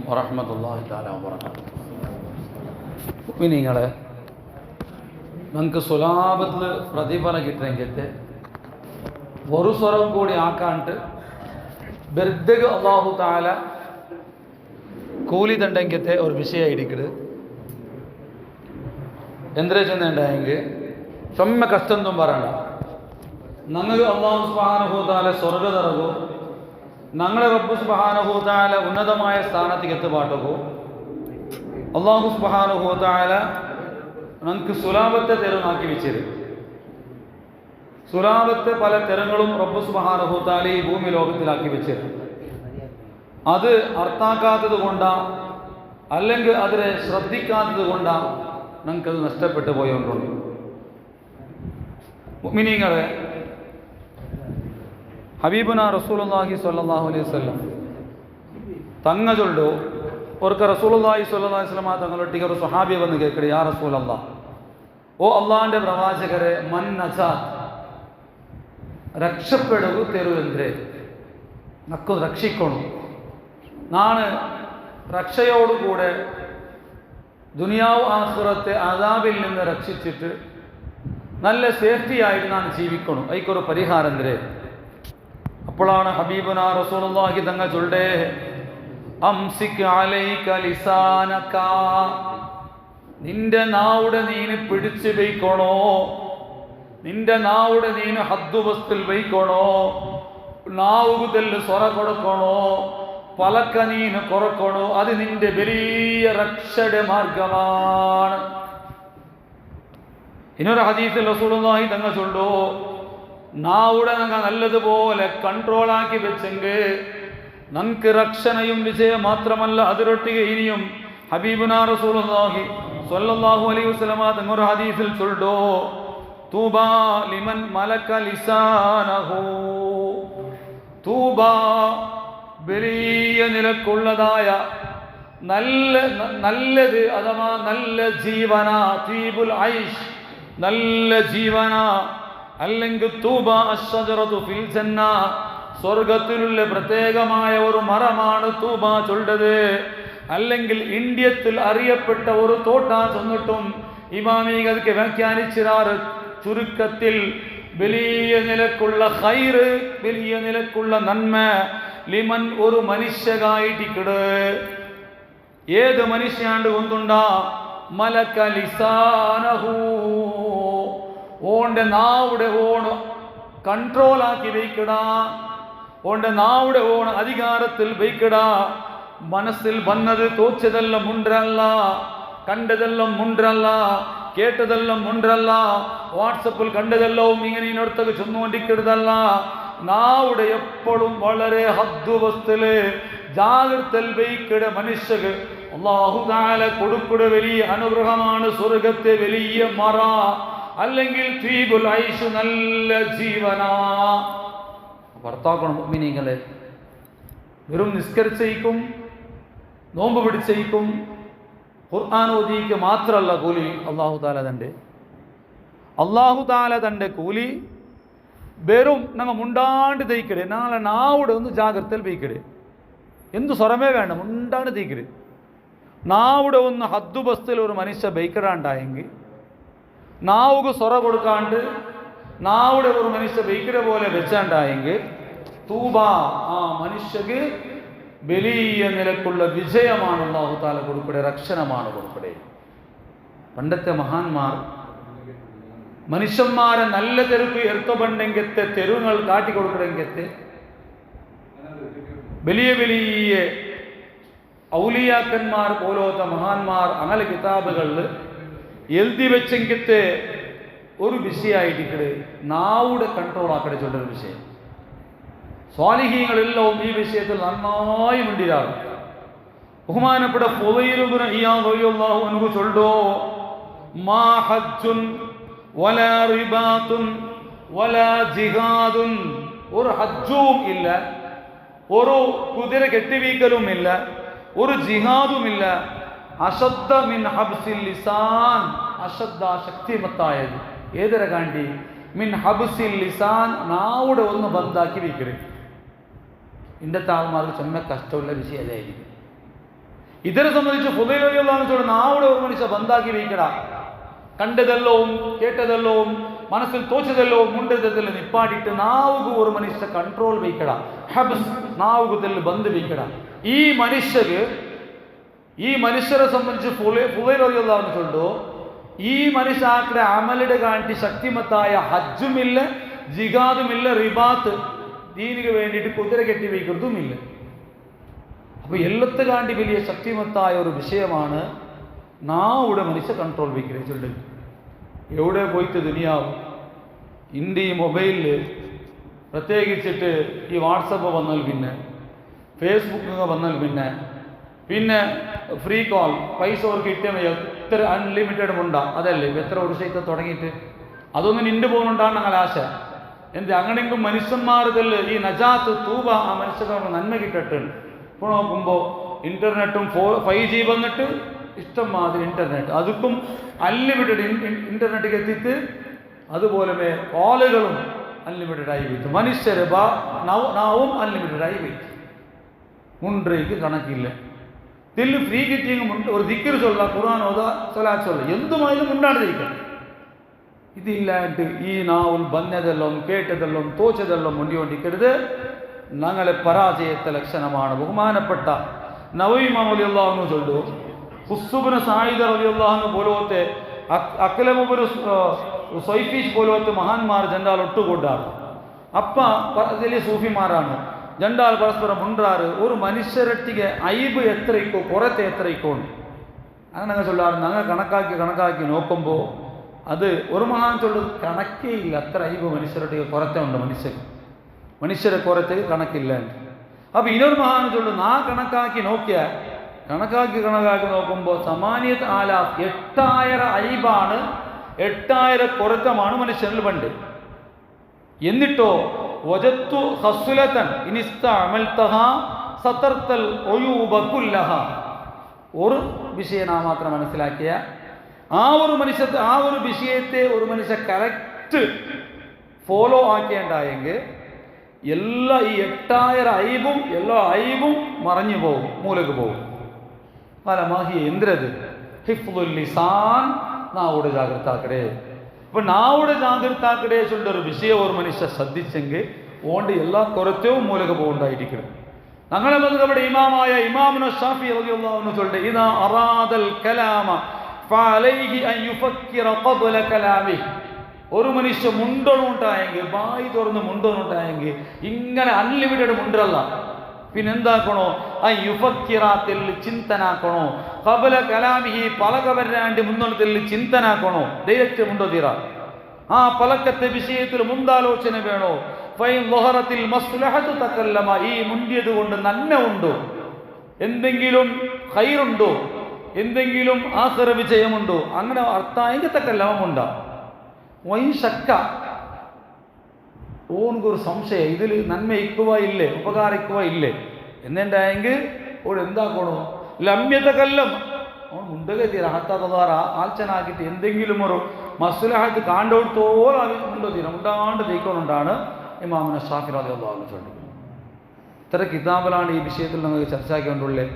വറഹ്മത്തുള്ളാഹി തആല വബറകാതുഹു. മുഅ്മിനീങ്ങളെ, നമുക്ക് സ്വലാപത്തിൽ പ്രതിഫലം കിട്ടണമെങ്കിൽ ഒരു സ്വരം കൂടി ആക്കാണ്ട് ബെർദഗ് അല്ലാഹു തആല കൂലി തണ്ടെങ്കിലത്തെ ഒരു വിഷയമായിരിക്കരുത്. എന്തിനാ ചെന്നുണ്ടെങ്കിൽ ചൊമ്മ കഷ്ടം പറയണ്ട. ഞങ്ങൾ അല്ലാഹു സുബ്ഹാനഹു വ തആല സ്വർഗ്ഗ തറകോ, ഞങ്ങളെ റബ്ബ് സുബ്ഹാനഹു വ തആല ഉന്നതമായ സ്ഥാനത്തേക്ക് എത്തുപാട്ടകോ, അല്ലാഹു സുബ്ഹാനഹു വ തആല നമുക്ക് സുലാഭത്തെ തെരുവാക്കി വെച്ചത്. സുലാഭത്തെ പല തെരങ്ങളും റബ്ബ് സുബ്ഹാനഹു വ തആല ഈ ഭൂമി ലോകത്തിലാക്കി വെച്ചത്. അത് അർത്ഥാക്കാത്തത് കൊണ്ടാ, അല്ലെങ്കിൽ അതിനെ ശ്രദ്ധിക്കാത്തത് കൊണ്ടാ നമുക്കത് നഷ്ടപ്പെട്ടു പോയോണ്ടുണ്ട്. മുഅ്മിനീങ്ങളെ, ഹബീബുന റസൂലുള്ളാഹി സ്വല്ലല്ലാഹു അലൈഹി വസല്ലം തങ്ങ ചൊല്ലു ഒരിക്ക റസൂലുള്ളാഹി സ്വല്ലല്ലാഹു അലൈഹി വസല്ലം തങ്ങളൊട്ടിക്ക് ഒരു സ്വഹാബി വന്ന് കേൾക്കട്ടെ, യാ റസൂലല്ലാഹ്, ഓ അള്ളാഹിൻ്റെ പ്രവാചകരെ, മൻ നജാത്ത്, രക്ഷപ്പെടുക തെരുവെന്തേ, നക്കു രക്ഷിക്കണം. നാണ് രക്ഷയോടുകൂടെ ദുനിയാവ് ആഖിറത്തെ അദാബിൽ നിന്ന് രക്ഷിച്ചിട്ട് നല്ല സേഫ്റ്റി ആയിട്ട് നാം ജീവിക്കണം. അതിക്കൊരു പരിഹാരം എന്തേ? അപ്പോഴാണ് ഹബീബുന റസൂലുള്ളാഹി തങ്ങൾ ചൊല്ലേ, അംസിക് അലൈക ലിസാനക, നിന്റെ നാവുടെ നീന് പിടിച്ചു വയ്ക്കണോ, നിന്റെ നാവുടെ നീന് ഹദ്ദുവസ്തിൽ വയ്ക്കണോ, നാവുകുതൽ സ്വറ കൊടുക്കണോ, പലക്ക നീന് കുറക്കണോ. അത് നിന്റെ വലിയ രക്ഷയുടെ മാർഗമാണ്. ഇനൊരു ഹദീസിൽ റസൂലുള്ളാഹി തങ്ങൾ ചൊല്ലു, നാവുടെ ഞങ്ങൾ നല്ലതുപോലെ കൺട്രോളാക്കി വെച്ചെങ്കിൽ നമുക്ക് രക്ഷണയും വിജയം മാത്രമല്ല, അതിരൊട്ടിക ഇനിയും ഹബീബുന റസൂലുള്ളാഹി സ്വല്ലല്ലാഹു അലൈഹി വസല്ലം തങ്ങൾ ഹദീസിൽ ചൊല്ലു, തൂബാ ലിമൻ മലക ലിസാനഹു, തൂബാ, വലിയ നിലക്കുള്ളതായ നല്ലത് അഥവാ നല്ല ജീവന, തീബുൽ ഐഷ്, നല്ല ജീവന, അല്ലെങ്കിൽ തൂബ അശ്ശജറതു ഫിൽ ജന്ന, സ്വർഗത്തിലുള്ള പ്രത്യേകമായ ഒരു മരമാണ് തൂബ ചൊല്ലത്. അല്ലെങ്കിൽ ഇന്ത്യത്തിൽ അറിയപ്പെട്ട ഒരു തോട്ട ചെന്നിട്ടും ഇമാമികൾക്ക് വ്യാഖ്യാനിച്ചിരാറ്. ചുരുക്കത്തിൽ വലിയ നിലക്കുള്ള ഖൈറ്, വലിയ നിലക്കുള്ള നന്മ, ലിമൻ, ഒരു മനുഷ്യകായിട്ടിക്കട്. ഏത് മനുഷ്യാണ്ട് കൊണ്ടുണ്ടാ, മലക ലിസാനഹു, ഓന്റെ നാവുടെ ഓണ് കൺട്രോളാക്കി വയ്ക്കടാ, ഓന്റെ നാവുടെ ഓണ് അധികാരത്തിൽ വയ്ക്കടാ. മനസ്സിൽ വന്നത് തോച്ചതെല്ലാം മുണ്ടല്ല, കണ്ടതെല്ലാം മുണ്ടല്ല, കേട്ടതെല്ലാം മുണ്ടല്ല, വാട്സപ്പിൽ കണ്ടതെല്ലാം ഇങ്ങനെ ഇനടുത്തൊക്കെ ചെന്നുകൊണ്ടിരിക്കരുതല്ല. നാവുടെ എപ്പോഴും വളരെ ഹദ്ദുവസ്തില് ജാഗ്രതയിൽ വയ്ക്കട മനുഷ്യക്ക് അല്ലാഹു തആല കൊടുക്കുന്ന വലിയ അനുഗ്രഹമാണ് സ്വർഗത്തെ വലിയ മറ, അല്ലെങ്കിൽ തീബുൽ ഐഷ്, നല്ല ജീവന. ഭർത്താക്കണം മുഅ്മിനീങ്ങളെ, വെറും നിസ്കരിച്ചേക്കും, നോമ്പ് പിടിച്ചേക്കും, ഖുർആൻ ഓതിക്ക് മാത്രമല്ല കൂലി അല്ലാഹു തആല തൻ്റെ കൂലി വെറും ഞങ്ങൾ മുണ്ടാണ്ട് തയ്ക്കടേ. നാളെ നാവുടെ ഒന്ന് ജാഗ്രതയിൽ വയ്ക്കടേ, എന്തു സ്വരമേ വേണ്ട, മുണ്ടാണ്ട് തീക്കടേ. നാവുടെ ഒന്ന് ഹദ്ദുബസ്തിൽ ഒരു മനുഷ്യ ബൈക്കടാണ്ടായെങ്കിൽ, നാവുക്ക് സ്വറ കൊടുക്കാണ്ട് നാവുടെ ഒരു മനുഷ്യ ബൈക്കട പോലെ വെച്ചാണ്ടായെങ്കിൽ, തൂബ, ആ മനുഷ്യക്ക് വലിയ നിലക്കുള്ള വിജയമാണ് അല്ലാഹു തആല കൊടുക്കടെ, രക്ഷണമാണ് കൊടുക്കടെ. പണ്ടത്തെ മഹാന്മാർ മനുഷ്യന്മാരെ നല്ല തെരുക്ക് എർത്തപണ്ടെങ്കത്തെ തെരുവുകൾ കാട്ടിക്കൊടുക്കണമെങ്കത്തെ വലിയ വലിയ ഔലിയാക്കന്മാർ പോലത്തെ മഹാന്മാർ അങ്ങനെ കിതാബുകളിൽ എഴുതി വെച്ചെങ്കത്തെ ഒരു വിഷയമായിട്ടിക്കട് നാവുടെ കൺട്രോൾ ആക്കടെ ചൊല്ലൊരു വിഷയം. സ്വാലിഹീങ്ങളെല്ലാം ഈ വിഷയത്തിൽ നന്നായി മുണ്ടിരാറ്. ബഹുമാനപ്പെട്ട ഫുളൈൽ ഇബ്നു ഇയാദ് റളിയല്ലാഹു അൻഹു ചൊല്ലോ, മാ ഹജ്ജുൻ വലാ റിബാത്തുൻ വലാ ജിഹാദുൻ, ഒരു ഹജ്ജും ഇല്ല, ഒരു കുതിര കെട്ടിവീക്കലും ഇല്ല, ഒരു ജിഹാദുമില്ല, അശദ്ദ മിൻ ഹബ്സിൽ ലിസാൻ, അശദ്ദ ശക്തിമത്തായത് ഏതര കാണ്ടി, മിൻ ഹബ്സിൽ ലിസാൻ, നാവുടെ ഒന്ന് ബന്ധാക്കി വയ്ക്കരുത്. ഇന്നത്തെ ആൾമാർക്ക് ചെമ്മ കഷ്ടമുള്ള വിഷയം അതായിരിക്കും. ഇതിനെ സംബന്ധിച്ച് ഫുദൈൽ റളിയല്ലാഹു അൻഹു ചൊല്ലുന്ന നാവുടെ ഒരു മനുഷ്യ ബന്ധാക്കി വയ്ക്കട. കണ്ടതെല്ലവും കേട്ടതെല്ലവും മനസ്സിൽ തോച്ചതെല്ലവും മുണ്ടതെല്ലാം നിപ്പാടിയിട്ട് നാവുക ഒരു മനുഷ്യ കൺട്രോൾ വയ്ക്കട. ഹബ്സ് നാവുകത്തിൽ ബന്ദ് വയ്ക്കട. ഈ മനുഷ്യരെ സംബന്ധിച്ച് ഫുദൈൽ റളിയല്ലാഹു അൻഹു ചൊല്ലു, ഈ മനുഷ്യ ആക്കടെ അമലുടെ കാണിച്ച് ശക്തിമത്തായ ഹജ്ജുമില്ല, ജിഹാദുമില്ല, റിബാത്ത് ദീനിക്ക് വേണ്ടിയിട്ട് കുതിര കെട്ടി വയ്ക്കുന്നതുമില്ല. അപ്പോൾ എല്ലത്ത് കാണ്ടി വലിയ ശക്തിമത്തായ ഒരു വിഷയമാണ് നാവുടെ മനുഷ്യ കൺട്രോൾ വയ്ക്കലേ ചൊല്ലു. എവിടെ പോയിട്ട് ദുനിയാവും ഇന്ത്യ ഈ മൊബൈലിൽ പ്രത്യേകിച്ചിട്ട് ഈ വാട്സപ്പ് വന്നാൽ പിന്നെ ഫേസ്ബുക്ക് വന്നാൽ പിന്നെ ഫ്രീ കോൾ പൈസ അവർക്ക് കിട്ടിയാൽ എത്ര അൺലിമിറ്റഡ് ഉണ്ടാ അതല്ലേ എത്ര വർഷത്തെ തുടങ്ങിയിട്ട് അതൊന്നും നിன்று പോകുന്നുണ്ടാണ് ഞങ്ങൾ ആശ. എന്ത് അങ്ങനെയെങ്കിലും മനുഷ്യന്മാരിൽ ഈ നജാത്ത് തൂബ ആ മനുഷ്യർക്ക് നന്മ കിട്ടട്ടുണ്ട്. ഇപ്പോൾ നോക്കുമ്പോൾ ഇൻ്റർനെറ്റും 5G വന്നിട്ട് ഇഷ്ടംമാതിരി ഇൻ്റർനെറ്റ് അതുക്കും അൺലിമിറ്റഡ് ഇൻ്റർനെറ്റ് എത്തിയിട്ട് അതുപോലെ കോളുകളും അൺലിമിറ്റഡ് ആയി വയ്ക്കും. മനുഷ്യരെ നാവും അൺലിമിറ്റഡ് ആയി വയ്ക്കും. മുണ്ടേക്ക് കണക്കില്ല. ഇതിൽ ഫ്രീ കിട്ടിയെങ്കിൽ ഒരു ദിക്ർ ചൊല്ല, ഖുർആൻ ഓതാ, സ്വലാത്ത് ചൊല്ല, എന്തുമായാലും മുണ്ടാണ്ട് ജയിക്കണം. ഇതില്ലാണ്ട് ഈ നാവുൽ ബന്നതെല്ലാം കേട്ടതെല്ലാം തോച്ചതെല്ലാം മുണ്ടിക്കൊണ്ടിരിക്കരുത്. ഞങ്ങളെ പരാജയത്തെ ലക്ഷണമാണ്. ബഹുമാനപ്പെട്ട നവവി ഇമാം റളിയല്ലാഹു അൻഹു ചൊല്ലു, ഹുസ്സുബ്നു സായിദ റളിയല്ലാഹു അൻഹു പോലത്തെ അക്ലമുബുൽ സൈഫീഷ് പോലത്തെ മഹാന്മാർ ജണ്ടാൽ ഒട്ടുകൊണ്ടാണ്. അപ്പ വലിയ സൂഫിമാരാണ്. ജണ്ടാൽ പരസ്പരം മുണ്ടാറ് ഒരു മനുഷ്യരട്ടിಗೆ ഐബ് എത്രയ്ക്കോ കുറത്തെ എത്രയ്ക്കോ അങ്ങനെ ഞങ്ങൾ ചൊല്ലാറ്. ഞങ്ങൾ കണക്കാക്കി നോക്കുമ്പോൾ അത് ഒരു മഹാൻ ചൊല്ലുന്നത് കണക്കേ ഇല്ല. അത്ര ഐബ് മനുഷ്യരട്ടിಗೆ കുറത്തെ ഉണ്ട്. മനുഷ്യരെ കുറത്തേക്ക് കണക്കില്ല. അപ്പോൾ ഇനൊരു മഹാൻ ചൊല്ലു നാ കണക്കാക്കി നോക്കുമ്പോൾ സമാനിയത്ത് 8000 ഐബാണ്, 8000 കുറത്തമാണ് മനുഷ്യനിൽ പണ്ട്. എന്നിട്ടോ വജത്തു ഹസ്സുലതൻ ഇനിസ്തഅമൽതഹ സതർതൽ ഉയൂബ കുല്ലഹ. ഒരു വിഷയം നാം മാത്രം മനസ്സിലാക്കിയ ആ ഒരു വിഷയത്തെ ഒരു മനുഷ്യ കറക്റ്റ് ഫോളോ ആക്കേണ്ടായെങ്കിൽ എല്ലാ ഈ 8000 എല്ലാ ഐബും മറഞ്ഞു പോകും, മൂലക്ക് പോകും. മാഹി എന്തിനത് ഹിഫ്ളുൽ ലിസാൻ, നാവുടെ ജാഗ്രത ആക്കടേ. ഇപ്പം നാവുടെ ജാഗ്രത ആക്കടേ ചൊല്ലുന്ന ഒരു വിഷയം ഒരു മനുഷ്യ ശ്രദ്ധിച്ചെങ്കിൽ ഓണ്ട് എല്ലാ കുറത്തവും മൂലക പോകണ്ടായിരിക്കണം. ഞങ്ങളെ മദ്ഹബിലെ ഇമാമായ ഇമാമുന ശാഫി റളിയല്ലാഹു അൻഹു ചൊല്ലുന്നത് ഇദാ അറാദൽ കലാമ ഫഅലൈഹി അൻ യുഫക്കിറ ഖബ്ല കലാമിഹി. ഒരു മനുഷ്യ മുണ്ടോണുണ്ടായെങ്കിൽ ബായി തുറന്ന് മുണ്ടോണുണ്ടായെങ്കിൽ ഇങ്ങനെ അൺലിമിറ്റഡ് മുണ്ടല്ല, പിന്നെന്താക്കണോ ആ യുഫക്കിറാത്തിൽ ചിന്തനാക്കണോ, ഖബ്ല കലാമിഹി പലക വരാണ്ട് മുന്നോട്ടത്തിൽ ചിന്തനാക്കണോ, ഡയറക്റ്റ് മുണ്ടോ തീരാ. ആ പലക്കത്തെ വിഷയത്തിൽ മുന്താലോചന വേണോ. ഫൈൻ ലഹറത്തിൽ മസ്ലഹത്തു തകല്ലമ, ഈ മുണ്ടിയത് കൊണ്ട് നന്മ ഉണ്ടോ, എന്തെങ്കിലും ഖൈറുണ്ടോ, എന്തെങ്കിലും ആഖിറ വിജയമുണ്ടോ, അങ്ങനെ അർത്ഥായെങ്കിൽ തക്കല്ലമുണ്ടാ. വൈൻ ശക്ക ഓനക്കൊരു സംശയം ഇതിൽ നന്മ ഇക്കുക ഇല്ലേ, ഉപകാരിക്കുക ഇല്ലേ എന്നുണ്ടായെങ്കിൽ ഓട് എന്താക്കണോ ലമ്യതകല്ലം അവൻ മുണ്ടകെ തീര ഹത്താതാറ ആൽച്ചനാക്കിയിട്ട് എന്തെങ്കിലും ഒരു മസ്ലഹത്ത് കാണ്ടോടത്തോളം മുണ്ടോ തീര മുണ്ടാണ്ട് തീക്കൊണ്ടാണ് ഇമാമുന ശാഫി റളിയല്ലാഹു അൻഹു ചൊല്ലുന്നത്. ഇത്ര കിതാബിലാണ് ഈ വിഷയത്തിൽ നമുക്ക് ചർച്ചയാക്കിക്കൊണ്ടുള്ളത്.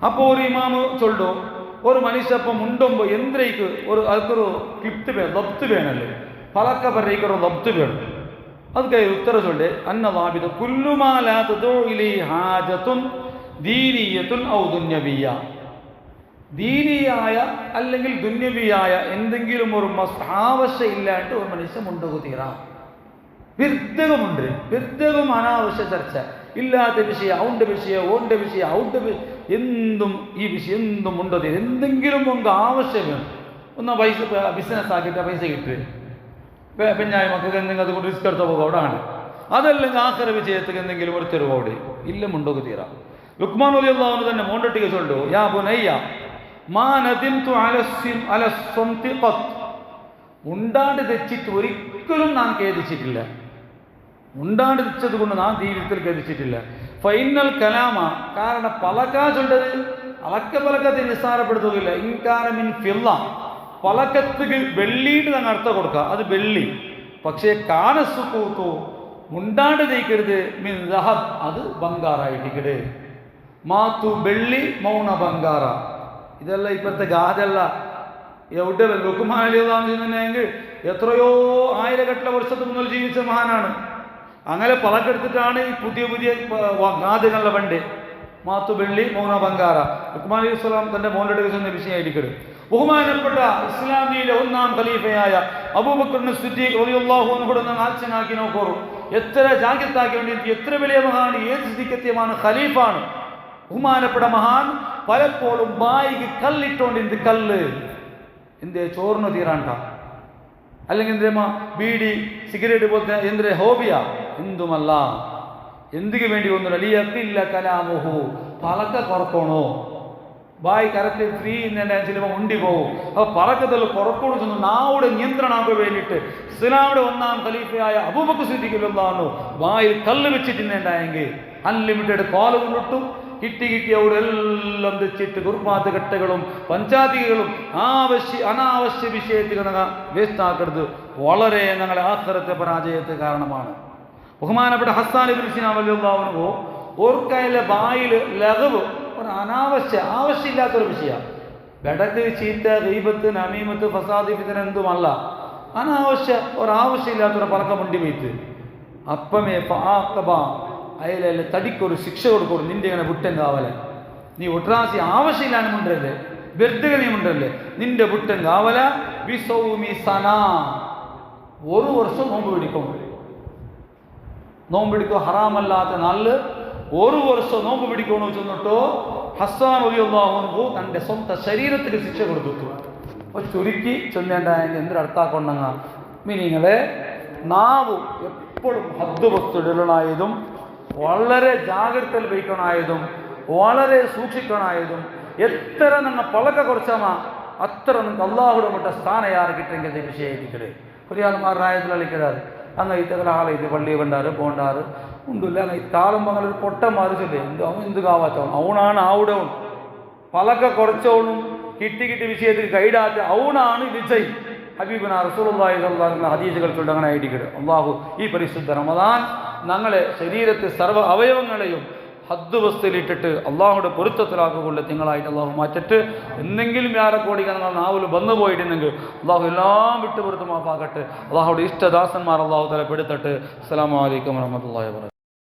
അപ്പോൾ ഒരു ഇമാമ് ചൊല്ലു ഒരു മനുഷ്യപ്പം മുണ്ടുമ്പോൾ എന്തിനേക്ക് അതൊരു ക്ലിപ്റ്റ് ലബ്ത്ത് വേണമല്ലേ, പലക്ക പറയ്ക്കൊരു ലബ്ത്ത് വേണം. ಅದಕ್ಕೆ ಉತ್ತರ ಚೊಲ್ಲೆ ಅನ್ನವಾಬಿದ ಕುಲ್ಲುಮಾ ಲಾ ತದೂ ಇಲೈ ಹಾಜತುನ್ ദീനിയത്തുൻ ഔ ദുന്യവിയ. ദീനിയായ അല്ലെങ്കിൽ ദുന്യവിയായ എന്തെങ്കിലും ഒരു ആവശ്യം ഇല്ലാണ്ട് ഒരു മനുഷ്യൻ മുണ്ടകു തീരാം. വിരുദ്ധകമുണ്ട്, വിരുദ്ധകം അനാവശ്യ ചർച്ച ഇല്ലാത്ത വിഷയം ഔണ്ട് വിഷയം ഓണ്ട വിഷയം ഔണ്ട് എന്തും ഈ വിഷയം എന്തും ഉണ്ടോ തീരും. എന്തെങ്കിലും നമുക്ക് ആവശ്യം വേണം. ഒന്ന് പൈസ ബിസിനസ് ആക്കിയിട്ട് പൈസ കിട്ടുക പെഞ്ഞായ മക്കൾക്ക് എന്തെങ്കിലും അതുകൊണ്ട് റിസ്ക് എടുത്ത പോകുക അവിടെ ആണ്. അതല്ലെങ്കിൽ ആഖിറ വിജയത്തേക്ക് എന്തെങ്കിലും ഒരു തെരുവോടെ ഇല്ല മുണ്ടോക്ക് തീരാം. ലുക്മാൻ റളിയല്ലാഹു അൻഹു തന്നെ മോണ്ടട്ടിക്ക് ചൊല്ലു യാ ബുനയ്യ മാ നദിംതു അല സ്വംതി ഖത്ത്. ഉണ്ടാണ്ട് തെച്ചിട്ട് ഒരിക്കലും നാം ഖേദിച്ചിട്ടില്ല. ഉണ്ടാണ്ട് തെച്ചത് കൊണ്ട് നാം ജീവിതത്തിൽ ഖേദിച്ചിട്ടില്ല. ഫൈനൽ കലാമ, കാരണം പലക്കാ ചൊല്ലത് പലക്കത്തെ നിസ്സാരപ്പെടുത്തുകയില്ല. ഇൻകാരമിൻ ഫില്ല, പലക്കത്തുക്ക് വെള്ളിയിട്ട് ഞങ്ങൾ അർത്ഥം കൊടുക്കുക, അത് വെള്ളി. പക്ഷേ കാനസുക്കൂത്തു മുണ്ടാണ്ട് തേക്കരുത് മിൻ ദഹബ്, അത് ബംഗാറായിട്ടിക്കട്. മാത്തു വെള്ളി മൗന ബംഗാര. ഇതെല്ലാം ഇപ്പോഴത്തെ ഗാഥല്ല. എവിടെ ലുക്മാൻ അലിയുള്ളാഹു ചെയ്യുന്നെങ്കിൽ എത്രയോ ആയിരക്കണക്കിന് വർഷത്തിന് മുന്നിൽ ജീവിച്ച മഹാനാണ്. അങ്ങനെ പലക്കെടുത്തിട്ടാണ് ഈ പുതിയ പുതിയ ഗാഥകളുടെ പണ്ട്. മാത്തു വെള്ളി മൗന ബംഗാര. ലുക്മാൻ അലൈഹി സ്വലാം തൻ്റെ മോൻ്റെ വിഷയം വിഷയമായിരിക്കും. ബഹുമാനപ്പെട്ട ഇസ്ലാമിയിലെ ഒന്നാം ഖലീഫയായ അബൂബക്കർ സിദ്ദീഖ് റളിയല്ലാഹു അൻഹുടെ ആച്ചനാക്കി നോക്കൂ. എത്ര ജാഗ്രതാക്കി വേണ്ടി എത്ര വലിയ മഹാൻ, ഏത് സ്ഥിതിക്കെത്തിയമാണ് ഖലീഫാണ്. ബഹുമാനപ്പെട്ട മഹാൻ പലപ്പോഴും ബായിക്ക് കല്ലിട്ടോണ്ട് എന്ത് കല്ല് എന്തേ ചോറിന് തീരാണ്ട, അല്ലെങ്കിൽ എന്തേമാ ബീഡി സിഗരറ്റ് പോലത്തെ എന്തൊരു ഹോബിയാ എന്തുമല്ല. എന്തിനു വേണ്ടി ഒന്നുമില്ല. ലിയഖില്ല കലാമുഹു, പലക്ക കുറക്കണോ ബായ് കറക്റ്റ് ഫ്രീ ഇന്നെ ചിലപ്പോൾ ഉണ്ടി പോകും. അപ്പോൾ പറക്കത്തിൽ കുറക്കോട് ചെന്ന് നാവുടെ നിയന്ത്രണമാക്കാൻ വേണ്ടിയിട്ട് ഇസ്ലാമിയുടെ ഒന്നാം ഖലീഫയായ അബൂബക്കർ സിദ്ദീഖ് റളിയല്ലാഹു ബായിൽ കല്ല് വെച്ചിട്ടുണ്ടായെങ്കിൽ അൺലിമിറ്റഡ് കോല് കൊണ്ടിട്ടും കിട്ടി അവിടെ എല്ലാം വെച്ചിട്ട് കുർബാത്ത് കെട്ടുകളും പഞ്ചായത്തികളും അനാവശ്യ വിഷയത്തിൽ വേസ്റ്റ് ആക്കരുത്. വളരെ ഞങ്ങളെ ആഖിറത്തെ പരാജയത്തെ കാരണമാണ്. ബഹുമാനപ്പെട്ട ഹസ്സാൻ ഇബ്നു സിനാൻ റളിയല്ലാഹു അൻഹു ഓർക്കയിലെ ബായിൽ ലഗവ് ഒരു ആവശ്യമില്ലാത്തൊരു വിഷയമാണ്. ബെടക്ക് ചീത്ത ഗീബത്ത് നമീമത്ത് ഫസാദ് ഫിത്ന എന്തുമല്ല, ഒരാവശ്യമില്ലാത്തൊരു പലക്കം മുണ്ടി വെയ്ത്ത് അപ്പമേ അയലെ തടിക്കൊരു ശിക്ഷ കൊടുക്കും. നിന്റെ ഇങ്ങനെ വിട്ടൻ കാവലെ, നീ ഒട്രാസി ആവശ്യമില്ലാണ്ട് മുണ്ടല്ലേ, വെറുതെ നീ മുണ്ടല്ലേ, നിന്റെ വിട്ടൻ കാവല ബിസൗമി സനാ, ഒരു വർഷം നോമ്പ് പിടിക്കും ഹറാമല്ലാത്ത നാളില് ഒരു വർഷം നോമ്പ് പിടിക്കണമെന്ന് ചെന്നിട്ടോ ഹസ്സാൻ റളിയല്ലാഹു അൻഹു തൻ്റെ സ്വന്തം ശരീരത്തിന് ശിക്ഷ കൊടുത്തു. അപ്പോൾ ചുരുക്കി ചെന്നേണ്ടായെങ്കിൽ എന്തൊരു അടുത്താക്കൊണ്ടങ്ങ മീനിങ്ങളെ നാവ് എപ്പോഴും ഹദ്ദ് വസ്തുടലായതും വളരെ ജാഗ്രതയിൽ വയ്ക്കണമായതും വളരെ സൂക്ഷിക്കണമായതും എത്ര നിങ്ങൾ പളക്ക കുറച്ചാമാ അത്ര നിങ്ങൾക്ക് അള്ളാഹുടെ മറ്റ സ്ഥാനം യാറ് കിട്ടെങ്കിൽ വിഷയിക്കല് കുരിയാൽമാരായതിൽ അളിക്കടാറ് അങ്ങ് ഇത്തകല ആളെ ഇത് പള്ളി വേണ്ടാറ് പോണ്ടാറ് ഉണ്ടില്ല അങ്ങ് താളുമ്പോൾ അങ്ങനെ ഒരു പൊട്ടം മാറിച്ചില്ലേ അവൻ എന്ത് കാവാച്ചവൻ അവനാണ് ആവുടവൻ പലക്ക കുറച്ചവനും കിട്ടി വിഷയത്തിൽ കൈടാത്ത അവനാണ് വിജയ്. ഹബീബിന റസൂലുള്ളാഹി സ്വല്ലല്ലാഹു അലൈഹി വസല്ലം ഹദീസുകൾ ചൊല്ലങ്ങനെ ആയിരിക്കട്ടെ. അള്ളാഹു ഈ പരിശുദ്ധ റമദാൻ ഞങ്ങളെ ശരീരത്തിൽ സർവ്വ അവയവങ്ങളെയും ഹദ്ദുവസ്തുലിട്ടിട്ട് അള്ളാഹുടെ പൊരുത്തത്തിലാക്കുകൊണ്ട് തിങ്കളായിട്ട് അള്ളാഹു മാറ്റിട്ട് എന്തെങ്കിലും യാറക്കോടിക്കാൻ നിങ്ങൾ നാവിൽ വന്നു പോയിട്ടുണ്ടെങ്കിൽ അള്ളാഹു എല്ലാം വിട്ടുപുറത്ത് മാപ്പാക്കട്ടെ. അള്ളാഹുടെ ഇഷ്ടദാസന്മാർ അള്ളാഹു തല പെടുത്തട്ടെ. അസ്സലാമു അലൈക്കും വറഹ്മത്തുള്ളാഹി വബറകാതുഹു.